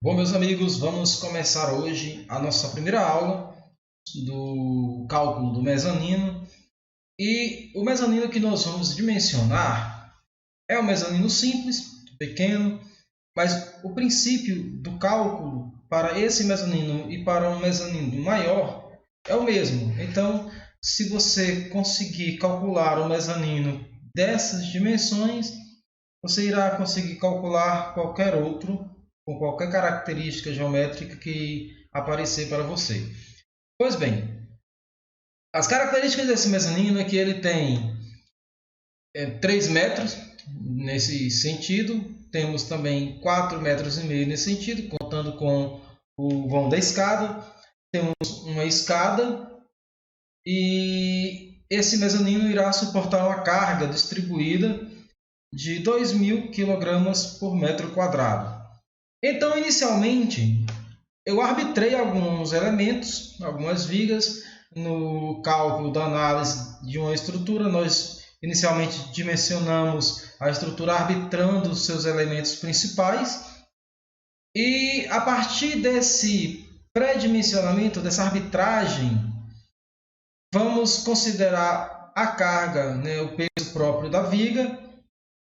Bom, meus amigos, vamos começar hoje a nossa primeira aula do cálculo do mezanino. E o mezanino que nós vamos dimensionar é um mezanino simples, pequeno, mas o princípio do cálculo para esse mezanino e para um mezanino maior é o mesmo. Então, se você conseguir calcular o mezanino dessas dimensões, você irá conseguir calcular qualquer outro com qualquer característica geométrica que aparecer para você. Pois bem, as características desse mezanino é que ele tem 3 metros nesse sentido, temos também 4,5 metros nesse sentido, contando com o vão da escada, temos uma escada e esse mezanino irá suportar uma carga distribuída de 2.000 kg por metro quadrado. Então, inicialmente, eu arbitrei alguns elementos, algumas vigas. No cálculo da análise de uma estrutura, nós inicialmente dimensionamos a estrutura arbitrando os seus elementos principais. E a partir desse pré-dimensionamento, dessa arbitragem, vamos considerar a carga, o peso próprio da viga,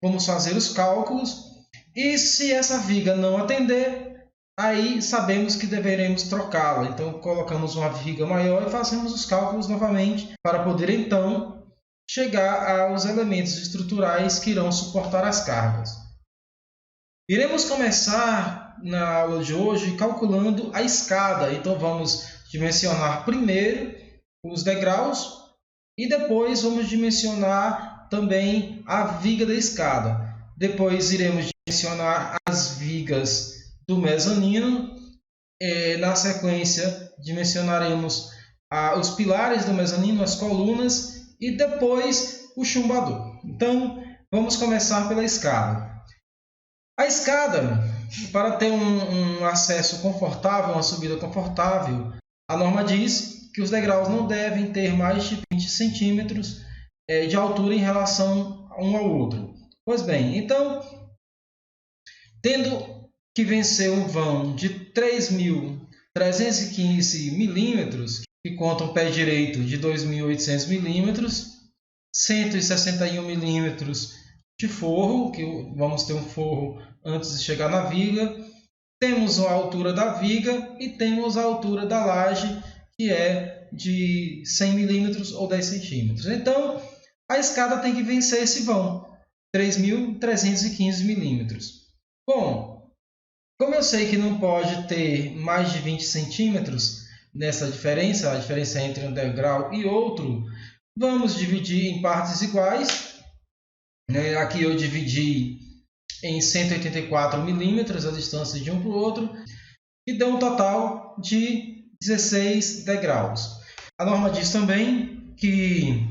vamos fazer os cálculos. E se essa viga não atender, aí sabemos que deveremos trocá-la. Então, colocamos uma viga maior e fazemos os cálculos novamente para poder, então, chegar aos elementos estruturais que irão suportar as cargas. Iremos começar na aula de hoje calculando a escada. Então, vamos dimensionar primeiro os degraus e depois vamos dimensionar também a viga da escada. Depois iremos dimensionar as vigas do mezanino. Na sequência, dimensionaremos os pilares do mezanino, as colunas e depois o chumbador. Então, vamos começar pela escada. A escada, para ter um acesso confortável, uma subida confortável, a norma diz que os degraus não devem ter mais de 20 centímetros de altura em relação um ao outro. Pois bem, então, tendo que vencer um vão de 3.315 milímetros, que conta um pé direito de 2.800 milímetros, 161 milímetros de forro, que vamos ter um forro antes de chegar na viga, temos a altura da viga e temos a altura da laje, que é de 100 milímetros ou 10 centímetros. Então, a escada tem que vencer esse vão. 3.315 milímetros. Bom, como eu sei que não pode ter mais de 20 centímetros nessa diferença, a diferença entre um degrau e outro, vamos dividir em partes iguais. Aqui eu dividi em 184 milímetros a distância de um para o outro, e deu um total de 16 degraus. A norma diz também que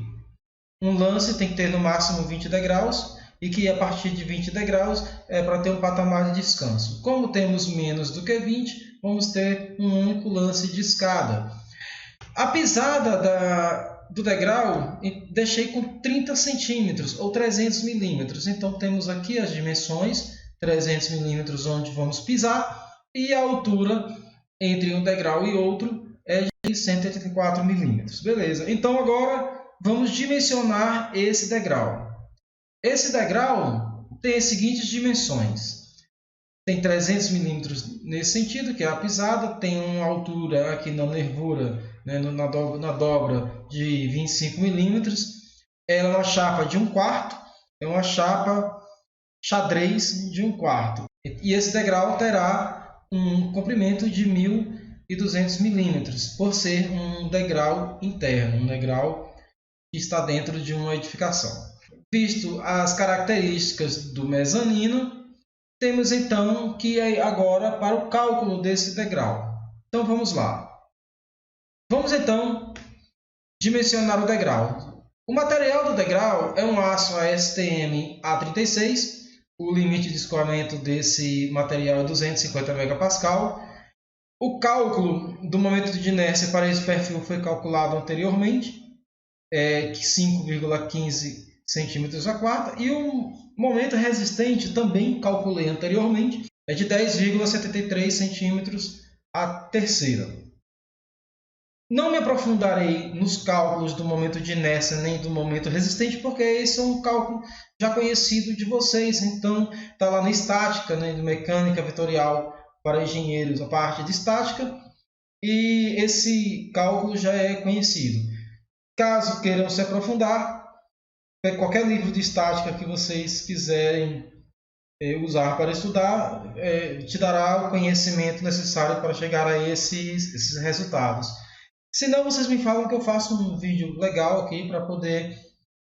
um lance tem que ter no máximo 20 degraus, e que a partir de 20 degraus é para ter um patamar de descanso. Como temos menos do que 20, vamos ter um único lance de escada. A pisada do degrau deixei com 30 centímetros ou 300 milímetros. Então, temos aqui as dimensões, 300 milímetros onde vamos pisar, e a altura entre um degrau e outro é de 184 milímetros. Beleza, então agora vamos dimensionar esse degrau. Esse degrau tem as seguintes dimensões. Tem 300 milímetros nesse sentido, que é a pisada. Tem uma altura aqui na nervura, na dobra de 25 milímetros. Ela é uma chapa de 1/4. É uma chapa xadrez de 1/4. E esse degrau terá um comprimento de 1.200 milímetros, por ser um degrau interno, um degrau que está dentro de uma edificação. Visto as características do mezanino, temos então que ir agora para o cálculo desse degrau. Então vamos lá. Vamos então dimensionar o degrau. O material do degrau é um aço ASTM A36. O limite de escoamento desse material é 250 MPa. O cálculo do momento de inércia para esse perfil foi calculado anteriormente, que 5,15 centímetros a quarta, e o momento resistente também calculei anteriormente, é de 10,73 centímetros a terceira. Não me aprofundarei nos cálculos do momento de inércia nem do momento resistente, porque esse é um cálculo já conhecido de vocês. Então, está lá na estática, né, de mecânica vetorial para engenheiros, a parte de estática, e esse cálculo já é conhecido. Caso queiram se aprofundar, qualquer livro de estática que vocês quiserem usar para estudar, te dará o conhecimento necessário para chegar a esses resultados. Se não, vocês me falam que eu faço um vídeo legal aqui para poder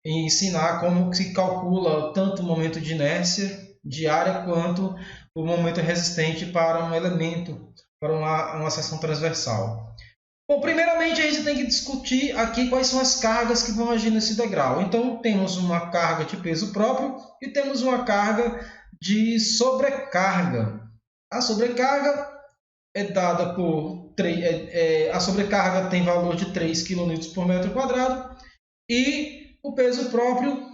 ensinar como se calcula tanto o momento de inércia diária quanto o momento resistente para um elemento, para uma seção transversal. Bom, primeiramente a gente tem que discutir aqui quais são as cargas que vão agir nesse degrau. Então, temos uma carga de peso próprio e temos uma carga de sobrecarga. A sobrecarga é dada por a sobrecarga tem valor de 3 kN por metro quadrado e o peso próprio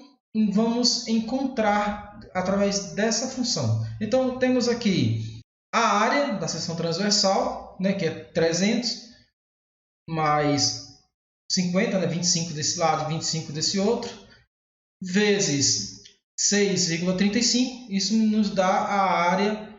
vamos encontrar através dessa função. Então, temos aqui a área da seção transversal, né, que é 300 mais 50, né, 25 desse lado e 25 desse outro, vezes 6,35, isso nos dá a área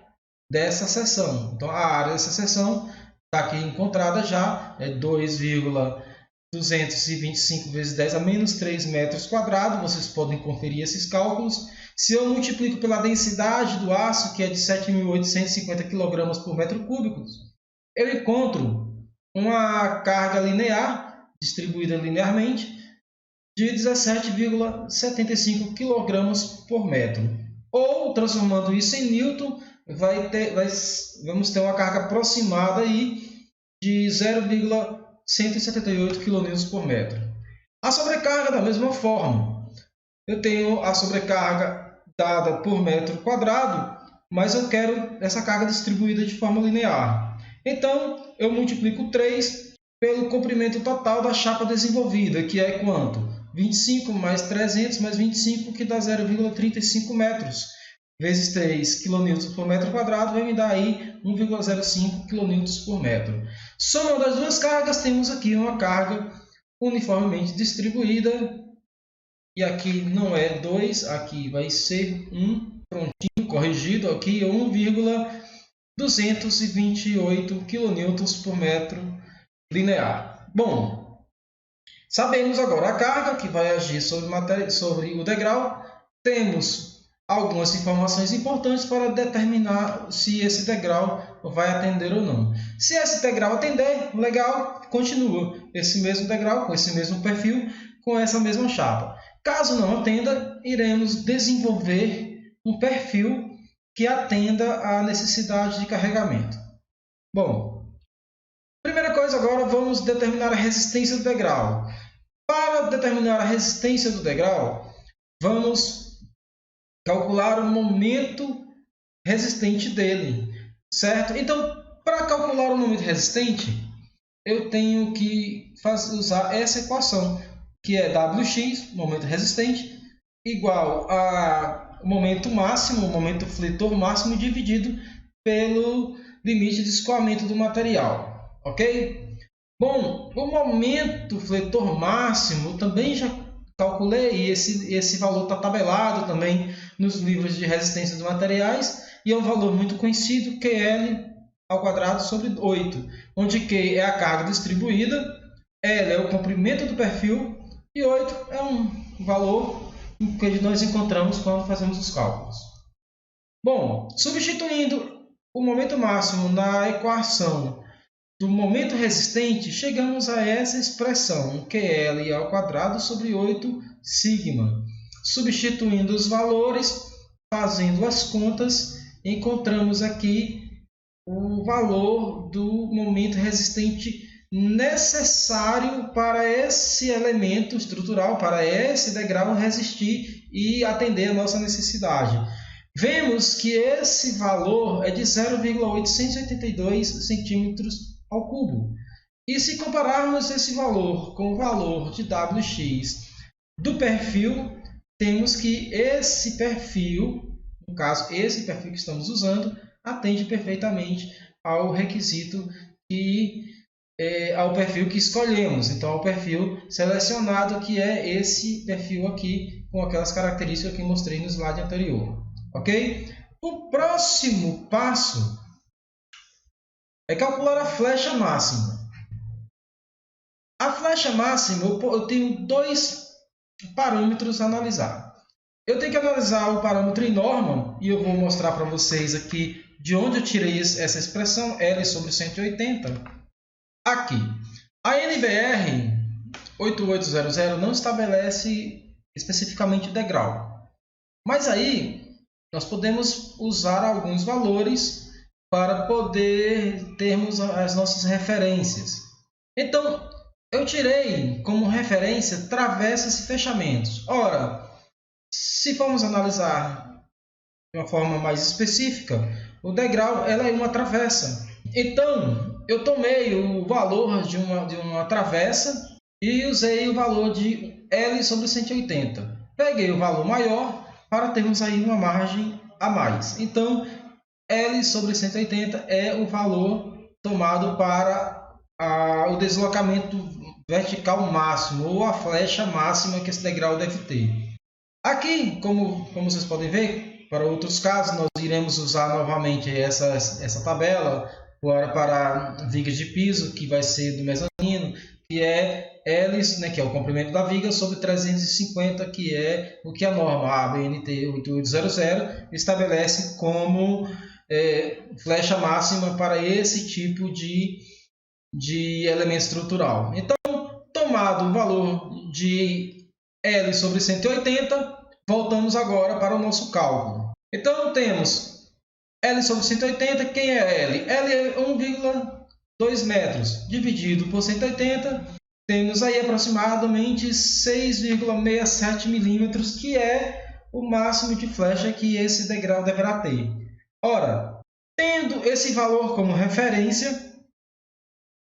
dessa seção. Então, a área dessa seção está aqui encontrada já, é 2,225 vezes 10 a menos 3 metros quadrados. Vocês podem conferir esses cálculos. Se eu multiplico pela densidade do aço, que é de 7.850 kg por metro cúbico, eu encontro uma carga linear, distribuída linearmente, de 17,75 kg por metro. Ou, transformando isso em Newton, vamos ter uma carga aproximada aí de 0,178 kN por metro. A sobrecarga da mesma forma. Eu tenho a sobrecarga dada por metro quadrado, mas eu quero essa carga distribuída de forma linear. Então, eu multiplico 3 pelo comprimento total da chapa desenvolvida, que é quanto? 25 mais 300 mais 25, que dá 0,35 metros. Vezes 3 kN por metro quadrado, vai me dar aí 1,05 kN por metro. Somando as duas cargas, temos aqui uma carga uniformemente distribuída. E aqui não é 2, aqui vai ser 1, prontinho, corrigido aqui, 1,228 kN por metro linear. Bom, sabemos agora a carga que vai agir sobre o degrau. Temos algumas informações importantes para determinar se esse degrau vai atender ou não. Se esse degrau atender, legal, continua esse mesmo degrau, com esse mesmo perfil, com essa mesma chapa. Caso não atenda, iremos desenvolver um perfil que atenda à necessidade de carregamento. Bom, primeira coisa agora, vamos determinar a resistência do degrau. Para determinar a resistência do degrau, vamos calcular o momento resistente dele, certo? Então, para calcular o momento resistente, eu tenho que usar essa equação, que é Wx, momento resistente, igual a momento máximo, o momento fletor máximo, dividido pelo limite de escoamento do material, ok? Bom, o momento fletor máximo também já calculei, esse valor está tabelado também nos livros de resistência dos materiais, e é um valor muito conhecido, QL ao quadrado sobre 8, onde Q é a carga distribuída, L é o comprimento do perfil, e 8 é um valor que nós encontramos quando fazemos os cálculos. Bom, substituindo o momento máximo na equação do momento resistente, chegamos a essa expressão, QL ao quadrado sobre 8 sigma. Substituindo os valores, fazendo as contas, encontramos aqui o valor do momento resistente necessário para esse elemento estrutural, para esse degrau resistir e atender a nossa necessidade. Vemos que esse valor é de 0,882 centímetros ao cubo. E se compararmos esse valor com o valor de Wx do perfil, temos que esse perfil, no caso esse perfil que estamos usando, atende perfeitamente ao requisito ao perfil que escolhemos. Então, ao perfil selecionado, que é esse perfil aqui, com aquelas características que mostrei no slide anterior. Ok? O próximo passo é calcular a flecha máxima. A flecha máxima, eu tenho dois parâmetros a analisar. Eu tenho que analisar o parâmetro em norma, e eu vou mostrar para vocês aqui de onde eu tirei essa expressão, L sobre 180. Aqui. A NBR 8800 não estabelece especificamente degrau. Mas aí nós podemos usar alguns valores para poder termos as nossas referências. Então, eu tirei como referência travessas e fechamentos. Ora, se formos analisar de uma forma mais específica, o degrau ela é uma travessa. Então, eu tomei o valor de uma travessa e usei o valor de L sobre 180. Peguei o valor maior para termos aí uma margem a mais. Então, L sobre 180 é o valor tomado para o deslocamento vertical máximo, ou a flecha máxima que esse degrau deve ter. Aqui, como vocês podem ver, para outros casos, nós iremos usar novamente essa tabela para vigas de piso, que vai ser do mezanino, que é L, né, que é o comprimento da viga, sobre 350, que é o que a norma ABNT 8800 estabelece como flecha máxima para esse tipo de elemento estrutural. Então, tomado o valor de L sobre 180, voltamos agora para o nosso cálculo. Então, temos L sobre 180, quem é L? L é 1,2 metros, dividido por 180, temos aí aproximadamente 6,67 milímetros, que é o máximo de flecha que esse degrau deverá ter. Ora, tendo esse valor como referência,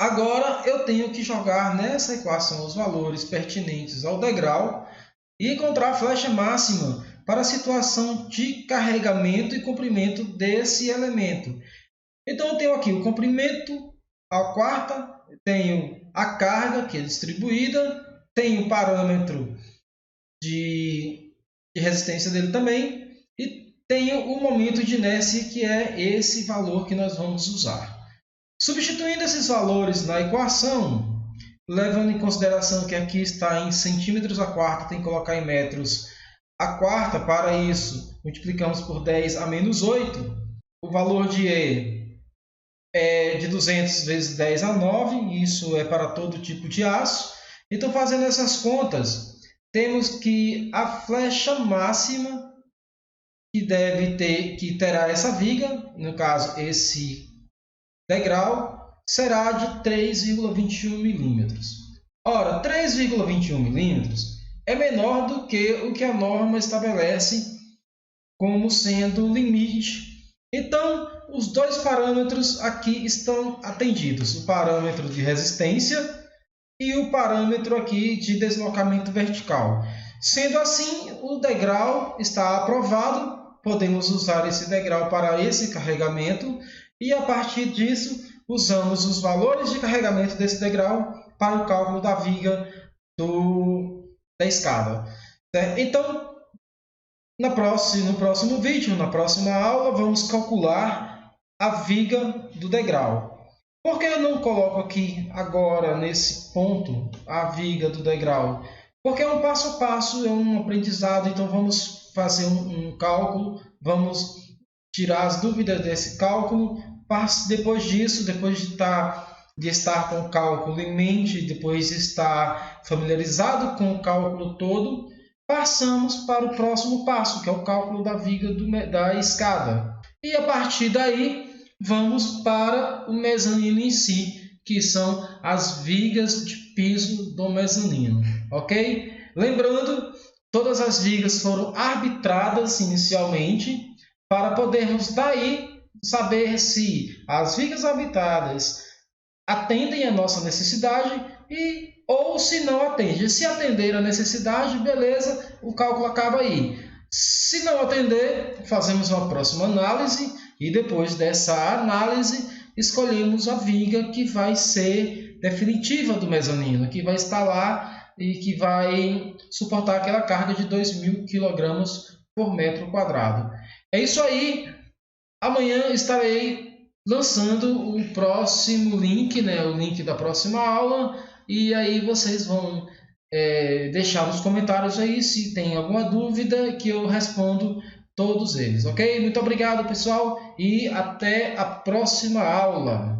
agora eu tenho que jogar nessa equação os valores pertinentes ao degrau e encontrar a flecha máxima para a situação de carregamento e comprimento desse elemento. Então, eu tenho aqui o comprimento a quarta, tenho a carga, que é distribuída, tenho o parâmetro de resistência dele também, e tenho o momento de inércia, que é esse valor que nós vamos usar. Substituindo esses valores na equação, levando em consideração que aqui está em centímetros a quarta, tem que colocar em metros a quarta, para isso multiplicamos por 10 a menos 8, o valor de E é de 200 vezes 10 a 9, isso é para todo tipo de aço. Então, fazendo essas contas, temos que a flecha máxima que terá essa viga, no caso esse degrau, será de 3,21 milímetros. Ora, 3,21 milímetros é menor do que o que a norma estabelece como sendo o limite. Então, os dois parâmetros aqui estão atendidos, o parâmetro de resistência e o parâmetro aqui de deslocamento vertical. Sendo assim, o degrau está aprovado, podemos usar esse degrau para esse carregamento e, a partir disso, usamos os valores de carregamento desse degrau para o cálculo da viga da escada. Certo? Então, no próximo vídeo, na próxima aula, vamos calcular a viga do degrau. Por que eu não coloco aqui agora, nesse ponto, a viga do degrau? Porque é um passo a passo, é um aprendizado, então vamos fazer um cálculo, vamos tirar as dúvidas desse cálculo. Depois disso, depois de estar com o cálculo em mente, depois de estar familiarizado com o cálculo todo, passamos para o próximo passo, que é o cálculo da viga da escada. E a partir daí, vamos para o mezanino em si, que são as vigas de piso do mezanino. Ok? Lembrando, todas as vigas foram arbitradas inicialmente para podermos daí saber se as vigas arbitradas atendem à nossa necessidade ou se não atende. Se atender a necessidade, beleza, o cálculo acaba aí. Se não atender, fazemos uma próxima análise E depois dessa análise, escolhemos a viga que vai ser definitiva do mezanino, que vai estar lá e que vai suportar aquela carga de 2.000 kg por metro quadrado. É isso aí. Amanhã estarei lançando o próximo link, né, o link da próxima aula, e aí vocês vão deixar nos comentários aí se tem alguma dúvida, que eu respondo todos eles, ok? Muito obrigado, pessoal, e até a próxima aula.